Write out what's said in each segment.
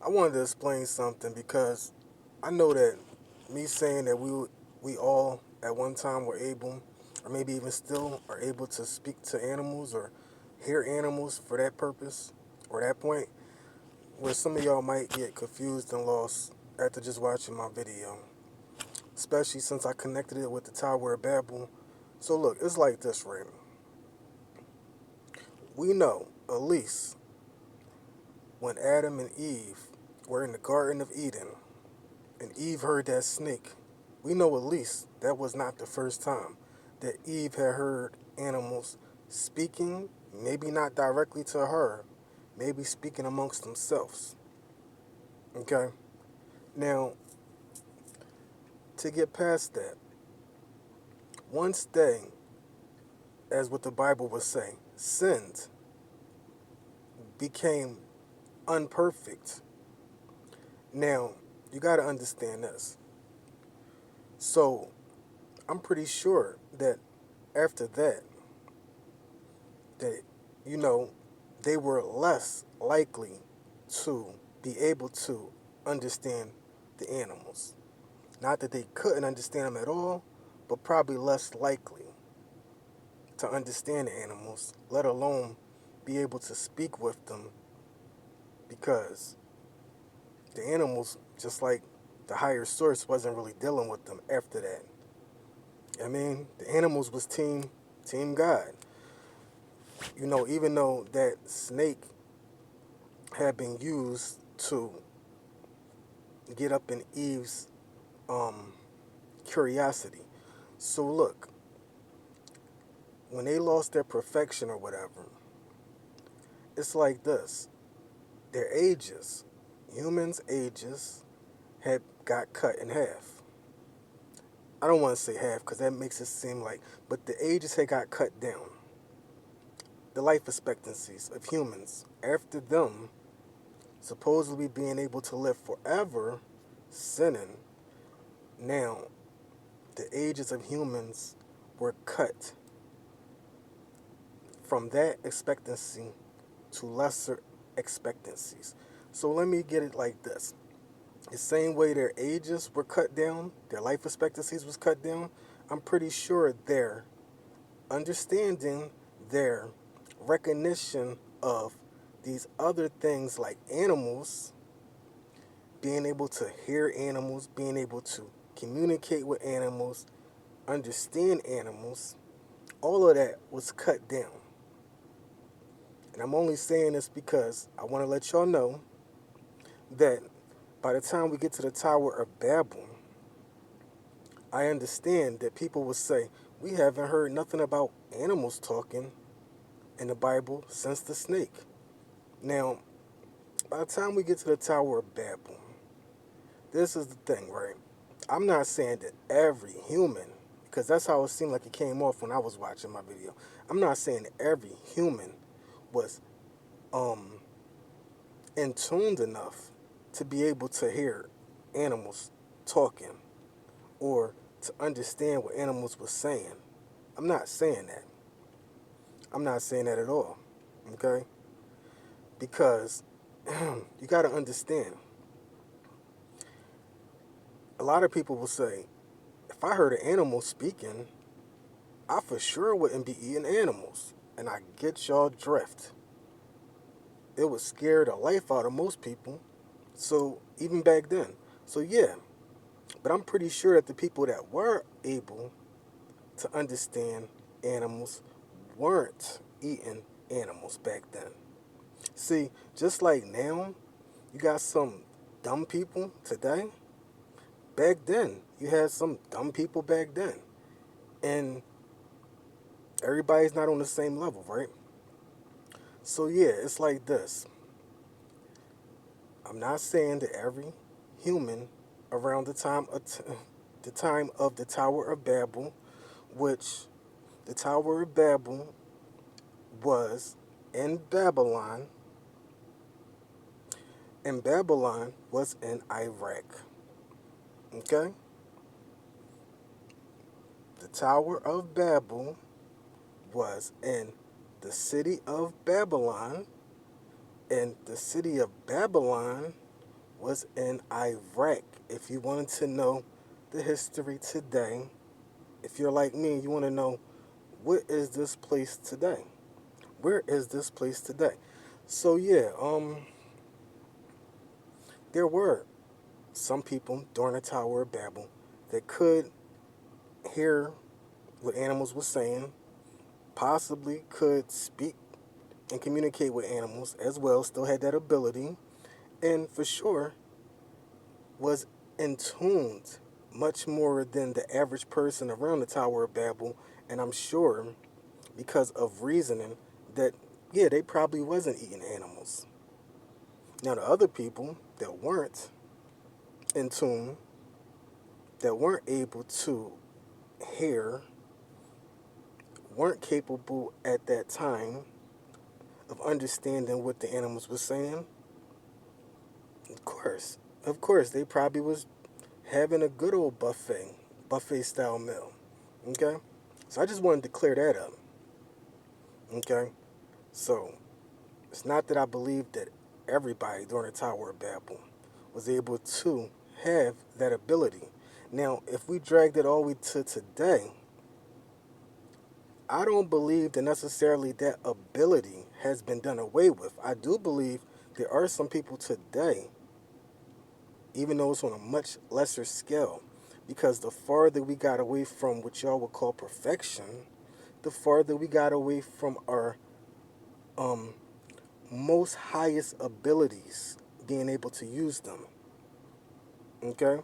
I wanted to explain something because I know that me saying that we all at one time were able, or maybe even still are able to speak to animals or hear animals for that purpose or that point, where some of y'all might get confused and lost after just watching my video, especially since I connected it with the Tower of Babel. So look, it's like this, right? We know, at least, when Adam and Eve were in the Garden of Eden, and Eve heard that snake, we know at least that was not the first time that Eve had heard animals speaking, maybe not directly to her, maybe speaking amongst themselves. Okay? Now, to get past that, once they, as what the Bible would say, sinned, became unperfect. Now, you got to understand this. So, I'm pretty sure that after that, that, you know, they were less likely to be able to understand the animals. Not that they couldn't understand them at all, but probably less likely to understand the animals, let alone be able to speak with them, because the animals, just like the higher source, wasn't really dealing with them after that. I mean, the animals was team God. You know, even though that snake had been used to get up in Eve's um, curiosity. So look, when they lost their perfection or whatever, it's like this. Their ages, humans' ages, had got cut in half. I don't want to say half because that makes it seem like, but the ages had got cut down. The life expectancies of humans after them supposedly being able to live forever, sinning. Now, the ages of humans were cut from that expectancy to lesser expectancies. So let me get it like this. The same way their ages were cut down, their life expectancies was cut down, I'm pretty sure their understanding, their recognition of these other things like animals, being able to hear animals, being able to communicate with animals, understand animals, all of that was cut down. And I'm only saying this because I want to let y'all know that by the time we get to the Tower of Babel, I understand that people will say, we haven't heard nothing about animals talking in the Bible since the snake. Now, by the time we get to the Tower of Babel, this is the thing, right? I'm not saying that every human, because that's how it seemed like it came off when I was watching my video. I'm not saying that every human was um, in tuned enough to be able to hear animals talking or to understand what animals were saying. I'm not saying that. I'm not saying that at all. Okay? Because you got to understand. A lot of people will say, if I heard an animal speaking, I for sure wouldn't be eating animals. And I get y'all drift. It would scare the life out of most people. So even back then. So yeah. But I'm pretty sure that the people that were able to understand animals weren't eating animals back then. See, just like now, you got some dumb people today. Back then, you had some dumb people back then. And everybody's not on the same level, right? So yeah, it's like this. I'm not saying that every human around the time of the Tower of Babel, which the Tower of Babel was in Babylon, and Babylon was in Iraq. Okay? The Tower of Babel was in the city of Babylon, and the city of Babylon was in Iraq. If you wanted to know the history today, if you're like me, you want to know what is this place today? Where is this place today? So yeah, there were some people during the Tower of Babel that could hear what animals were saying, possibly could speak and communicate with animals as well, still had that ability, and for sure was in tuned much more than the average person around the Tower of Babel. And I'm sure because of reasoning that, yeah, they probably wasn't eating animals. Now, the other people that weren't in tune, that weren't able to hear, weren't capable at that time of understanding what the animals were saying, of course, they probably was having a good old buffet style meal. Okay? So I just wanted to clear that up. Okay? So it's not that I believe that everybody during the Tower of Babel was able to have that ability. Now, if we dragged it all the way to today, I don't believe that necessarily that ability has been done away with. I do believe there are some people today, even though it's on a much lesser scale, because the farther we got away from what y'all would call perfection, the farther we got away from our um, most highest abilities, being able to use them. Okay?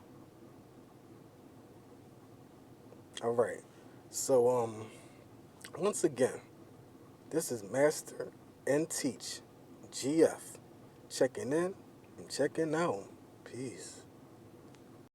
All right. So, once again, this is Master and Teach GF checking in and checking out. Peace.